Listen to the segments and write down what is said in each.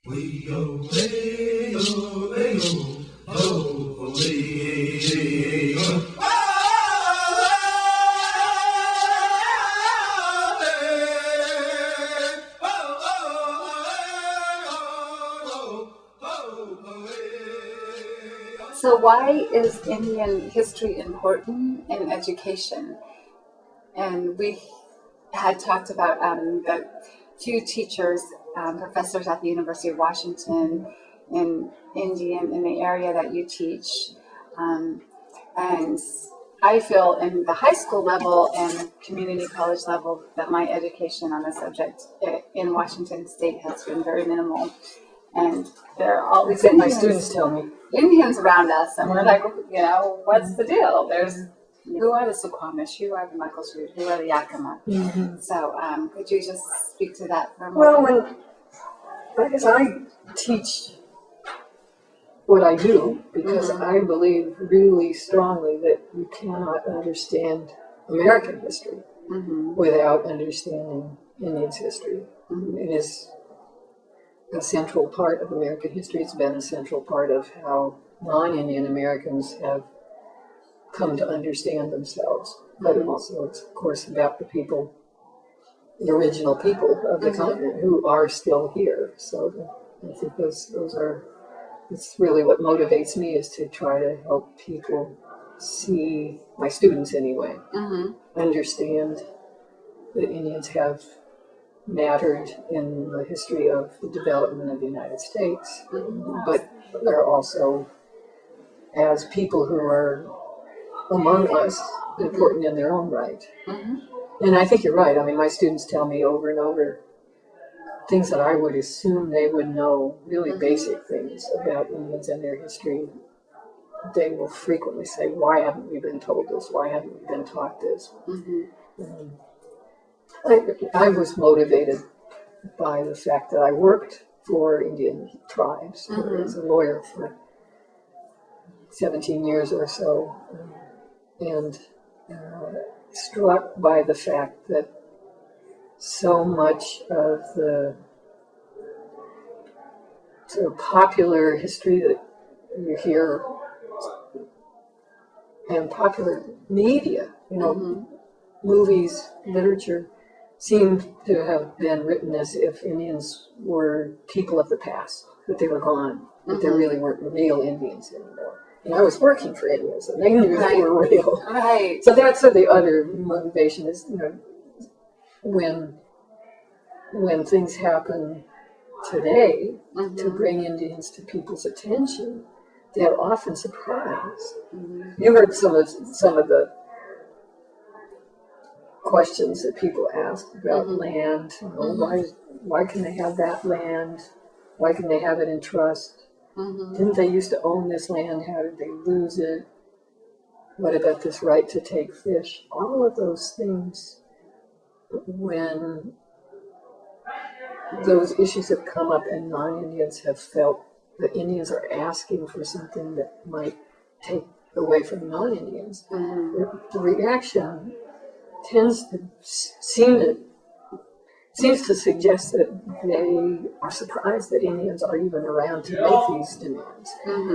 We go way oh, way oh, way oh. So why is Indian history important in education? And we had talked about the few teachers, professors at the University of Washington in Indian in the area that you teach. And I feel in the high school level and community college level that my education on the subject in Washington State has been very minimal. And there are all these my students tell me. Indians around us, and we're like, what's the deal? Who are the Suquamish? Who are the Muckleshoot? Who are the Yakima? Mm-hmm. So, could you just speak to that for a moment? Well, because I teach what I do, because I believe really strongly that you cannot understand American history without understanding Indians' history. Mm-hmm. It is a central part of American history. It's been a central part of how non-Indian Americans have come to understand themselves. But also, it's, of course, about the people, the original people of the continent who are still here. So I think those are, it's really what motivates me, is to try to help people see, my students anyway, understand that Indians have mattered in the history of the development of the United States, but they're also, as people who are among us, important in their own right. And I think you're right. I mean, my students tell me over and over things that I would assume they would know, really basic things about Indians and their history. They will frequently say, why haven't we been told this? Why haven't we been taught this? I was motivated by the fact that I worked for Indian tribes as a lawyer for 17 years or so, and struck by the fact that so much of the sort of popular history that you hear and popular media, movies, literature, seem to have been written as if Indians were people of the past, that they were gone, that there really weren't real Indians anymore. And I was working for Indians, and they knew they were real. Right. So that's the other motivation is, when things happen today to bring Indians to people's attention, they're often surprised. You heard some of the questions that people ask about land. Why can they have that land? Why can they have it in trust? Didn't they used to own this land? How did they lose it? What about this right to take fish? All of those things, when those issues have come up and non-Indians have felt that Indians are asking for something that might take away from non-Indians, the reaction tends to seems to suggest that they are surprised that Indians are even around to make these demands.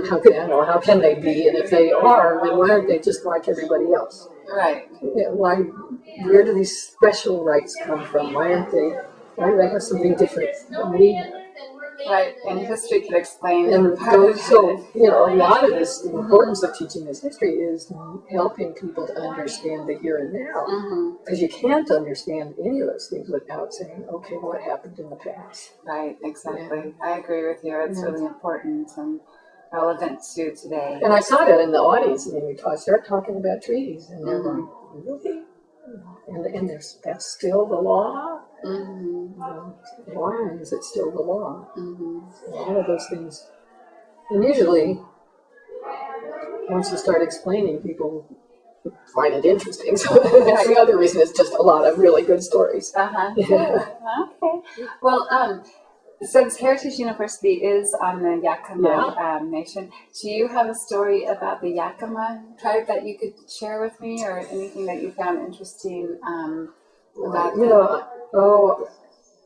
How can they be? And if they are, then why aren't they just like everybody else? Right. Where do these special rights come from? Why do they have something different than we have? Right, and history could explain. And so, a lot of this, the importance of teaching this history is helping people to understand the here and now. Because you can't understand any of those things without saying, okay, what happened in the past? Right, exactly. Yeah. I agree with you. It's really important and relevant to today. And I saw that in the audience. I mean, we start talking about treaties, and they're like, really? And that's still the law? Why is it still the law? All of those things. And usually, once you start explaining, people find it interesting. So the other reason is just a lot of really good stories. Okay. Well, since Heritage University is on the Yakima Nation, do you have a story about the Yakima tribe that you could share with me, or anything that you found interesting about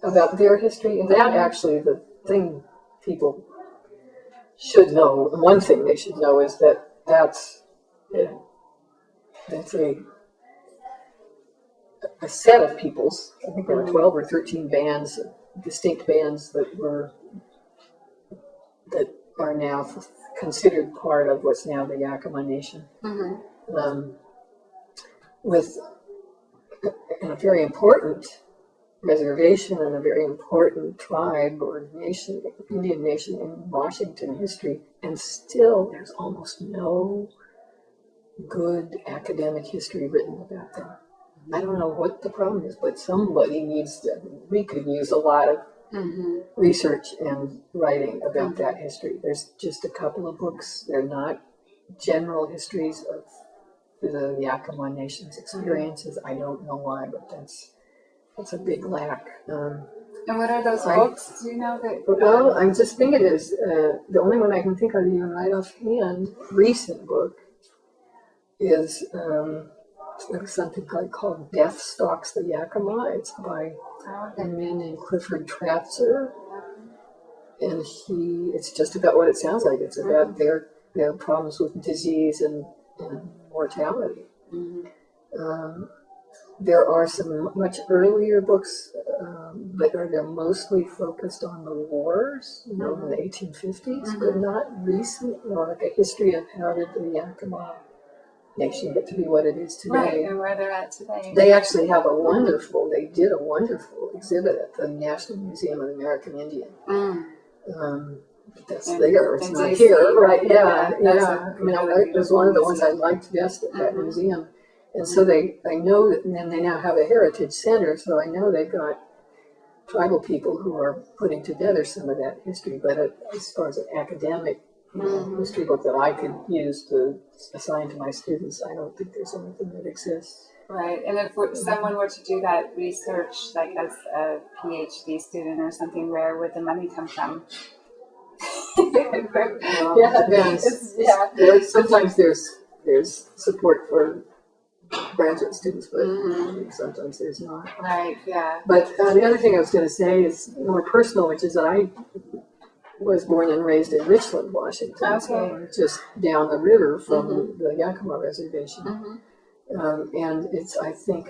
about their history? And that actually, the thing people should know. One thing they should know is that that's a set of peoples. I think there were 12 or 13 bands, distinct bands that are now considered part of what's now the Yakama Nation. With a very important reservation and a very important tribe or nation, Indian nation in Washington history, and still there's almost no good academic history written about them. I don't know what the problem is, but somebody needs to, we could use a lot of research and writing about that history. There's just a couple of books. They're not general histories of the Yakama Nation's experiences. I don't know why, but that's a big lack. And what are those books? Do you know that? Well, I'm just thinking is the only one I can think of even right offhand, recent book, is something called Death Stalks the Yakama. It's by a man named Clifford Tratzler. And it's just about what it sounds like. It's about their problems with disease and mortality. There are some much earlier books, but they're mostly focused on the wars, in the 1850s, but not recent, like a history of how did the Yakama Nation get to be what it is today. Right, and where they're at today. They actually have they did a wonderful exhibit at the National Museum of the American Indian. That's there, it's not here, right? Yeah. I mean, it was one of the ones I liked best at that museum. And so I know that, and then they now have a heritage center, so I know they've got tribal people who are putting together some of that history. But as far as an academic history book that I could use to assign to my students, I don't think there's anything that exists. Right, and if someone were to do that research, like as a PhD student or something, where would the money come from? Sometimes there's support for graduate students, but sometimes there's not. Right, yeah. But the other thing I was going to say is more personal, which is that I was born and raised in Richland, Washington, so just down the river from the Yakama Reservation. And it's, I think,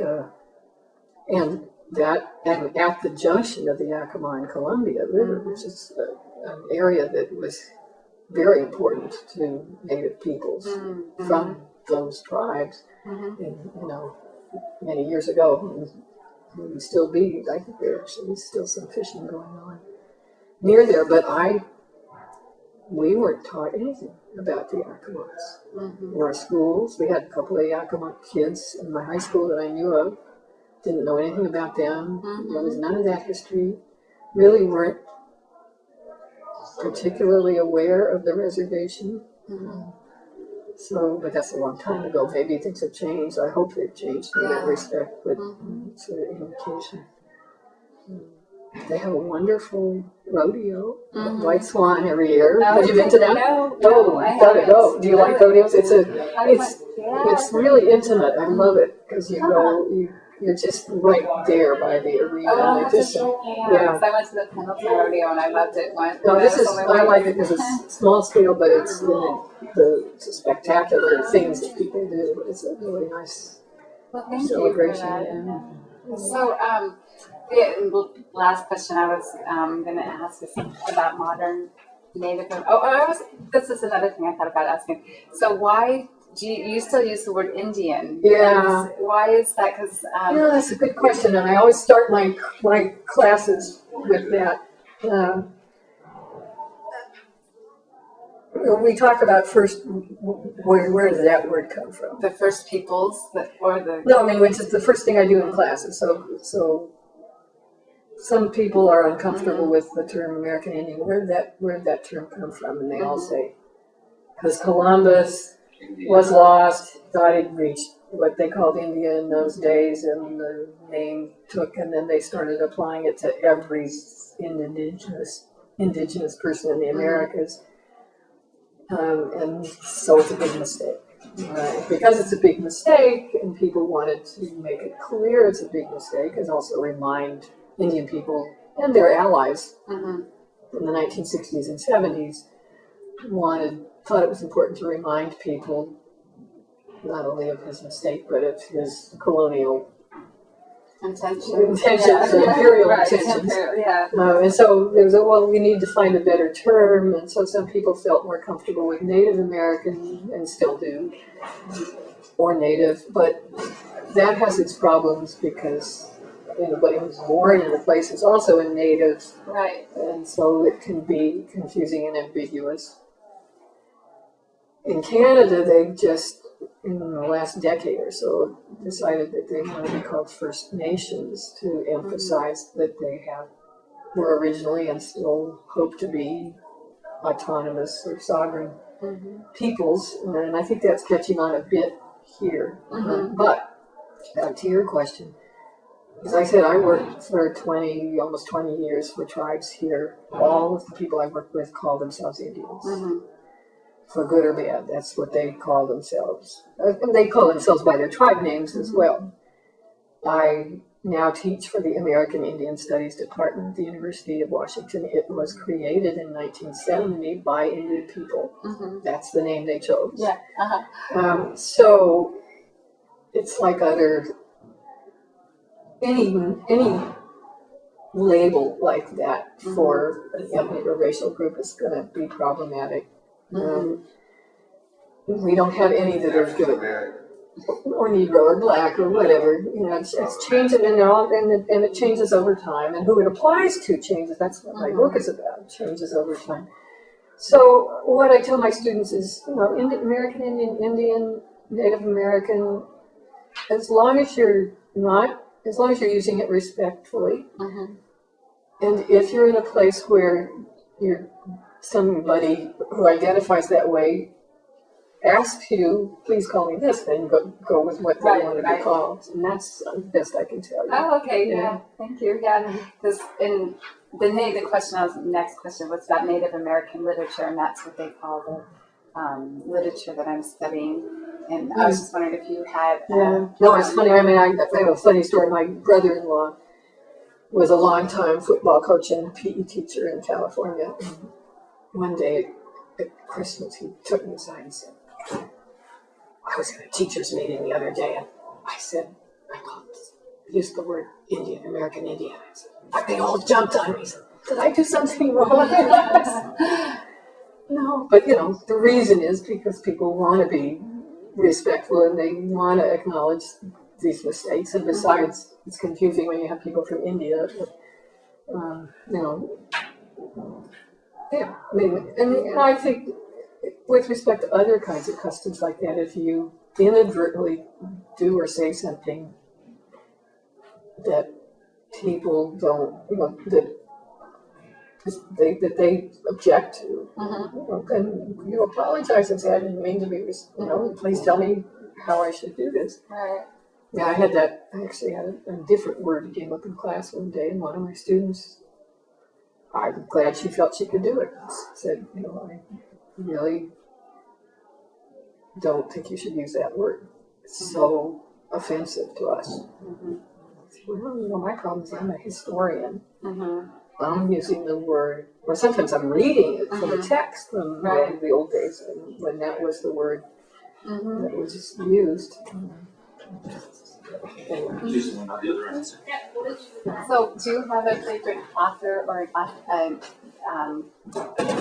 and at the junction of the Yakama and Columbia River, which is an area that was very important to Native peoples from those tribes, and, many years ago, maybe still be, I think there actually is still some fishing going on near there, but we weren't taught anything about the Yakamas in our schools. We had a couple of Yakama kids in my high school that I knew of. Didn't know anything about them. There was none of that history. Really weren't particularly aware of the reservation. But that's a long time ago. Maybe things have changed. I hope they've changed in that respect, but it's an indication. They have a wonderful rodeo, White Swan, every year. Have you been to that? No, I gotta go. Do you like rodeos? It's really intimate. I love it because you go, you're just right there by the arena. I went to the Pendleton Rodeo and I loved it. I like it because it's small scale, but it's the spectacular things that people do. It's a really nice celebration. So, last question I was going to ask is about modern Native. This is another thing I thought about asking. So why do you still use the word Indian? Yeah. Why is that? Because that's a good question, and I always start my classes with that. We talk about first, where does that word come from? The first peoples, which is the first thing I do in classes. So some people are uncomfortable with the term American Indian. Where did that term come from? And they all say, because Columbus was lost, thought he'd reached what they called India in those days, and the name took, and then they started applying it to every indigenous person in the Americas. And so it's a big mistake. Because it's a big mistake, and people wanted to make it clear it's a big mistake, and also remind Indian people and their allies in the 1960s and 70s thought it was important to remind people not only of his mistake, but of his colonial Intentions, imperial right, intentions. yeah. And so there was we need to find a better term, and so some people felt more comfortable with Native American, and still do, or Native, but that has its problems because anybody who's born in a place is also a native, Right. and so it can be confusing and ambiguous. In Canada, they just, in the last decade or so, decided that they want to be called First Nations to emphasize that they were originally and still hope to be autonomous or sovereign peoples, and I think that's catching on a bit here. But to your question, as I said, I worked for almost 20 years for tribes here. All of the people I worked with call themselves Indians. For good or bad, that's what they call themselves. And they call themselves by their tribe names as well. I now teach for the American Indian Studies Department at the University of Washington. It was created in 1970 by Indian people. That's the name they chose. Yeah. So it's like any label like that for an ethnic or racial group is going to be problematic. We don't have any that are good, or Negro, or Black, or whatever. It's changing, and it changes over time, and who it applies to changes. That's what my book is about. Changes over time. So what I tell my students is, American Indian, Native American, as long as you're using it respectfully, and if you're in a place where you're somebody who identifies that way asks you, please call me this, then go with what they want to be called. And that's the best I can tell you. Oh, okay, yeah. Thank you. Yeah, because in the next question was about Native American literature, and that's what they call the literature that I'm studying. And I was just wondering if you had... No, it's funny. I have a funny story. My brother-in-law was a long-time football coach and PE teacher in California. And one day at Christmas, he took me aside and said, I was in a teacher's meeting the other day, and I used the word Indian, American Indian. They all jumped on me. He said, did I do something wrong? No, but the reason is because people want to be respectful and they want to acknowledge these mistakes. And besides, it's confusing when you have people from India. Yeah, and I think with respect to other kinds of customs like that, if you inadvertently do or say something that people don't, that they object to, then you apologize and say, I didn't mean to be, please tell me how I should do this. Right. Yeah, I actually had a different word that came up in class one day, and one of my students, I'm glad she felt she could do it, said, I really don't think you should use that word. It's so offensive to us. Well, my problem is I'm a historian. I'm using the word, or sometimes I'm reading it from a text from the old days when that was the word that was used. So, do you have a favorite author or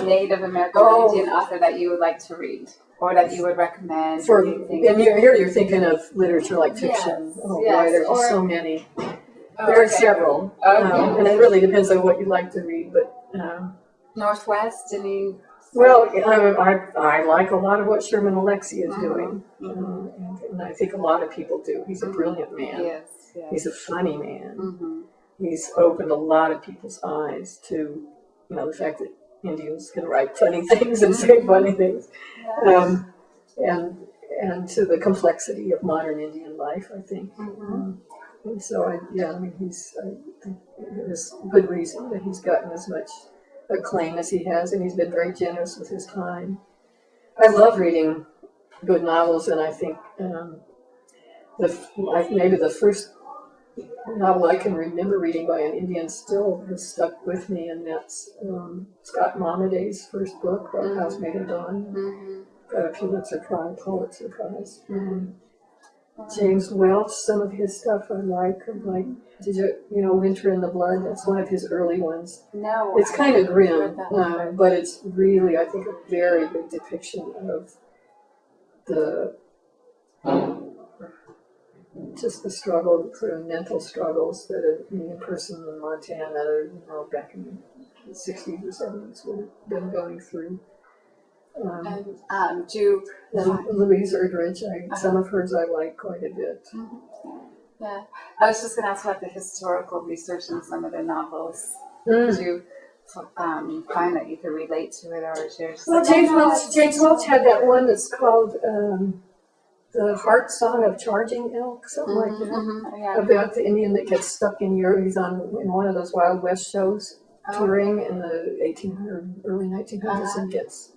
Native American or Indian author that you would like to read, or that you would recommend? And you're thinking of literature like fiction. Yes, Boy, there's just so many. There are several, Okay. and it really depends on what you'd like to read. But Northwest, any? well, I like a lot of what Sherman Alexie is doing, and I think a lot of people do. He's a brilliant man. Yes. He's a funny man. He's opened a lot of people's eyes to, the fact that Indians can write funny things and say funny things, and to the complexity of modern Indian life, I think. And so, there's good reason that he's gotten as much acclaim as he has, and he's been very generous with his time. I love reading good novels, and I think maybe the first novel I can remember reading by an Indian still has stuck with me, and that's Scott Momaday's first book, Dark Housemaid of Dawn. Got a Pulitzer Prize. James Welch, some of his stuff I like. Did you know Winter in the Blood? That's one of his early ones. No. It's kind of grim, read that one. but it's really, I think, a very good depiction of the just the struggle, sort of mental struggles that an Indian person in Montana, back in the 60s or 70s would have been going through. And Louise Erdrich, some of hers I like quite a bit. Yeah, I was just going to ask about the historical research in some of the novels. Did you find that you could relate to it, or just well, James Welch had that one that's called The Heart Song of Charging Elk, something like that, yeah. about the Indian that gets stuck in Europe. He's in one of those Wild West shows, touring in the 1800s, early 1900s, and gets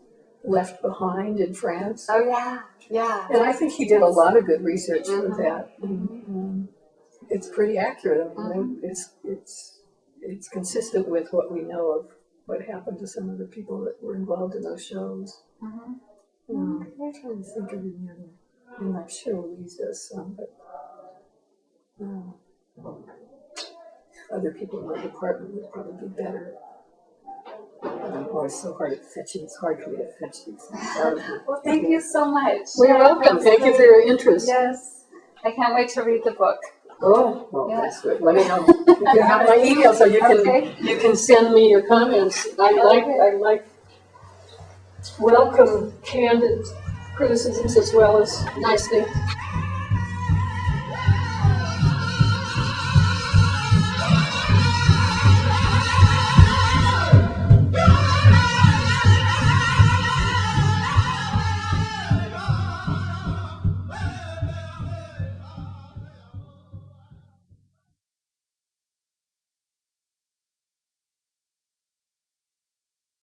left behind in France. Oh yeah, yeah. And I think he did a lot of good research for that. And, it's pretty accurate. I mean, it's consistent with what we know of what happened to some of the people that were involved in those shows. I'm trying to think of any other. I'm not sure Louise does some, but other people in the department would probably be better. Oh, it's so hard at fetching. It's hard for me to fetch these things out of here. Well, thank you so much. Well, you're welcome. Thank you for your interest. Yes, I can't wait to read the book. Oh, well, Yeah. that's good. Let me know. You have my email, so you can send me your comments. I like welcome candid criticisms as well as nice things.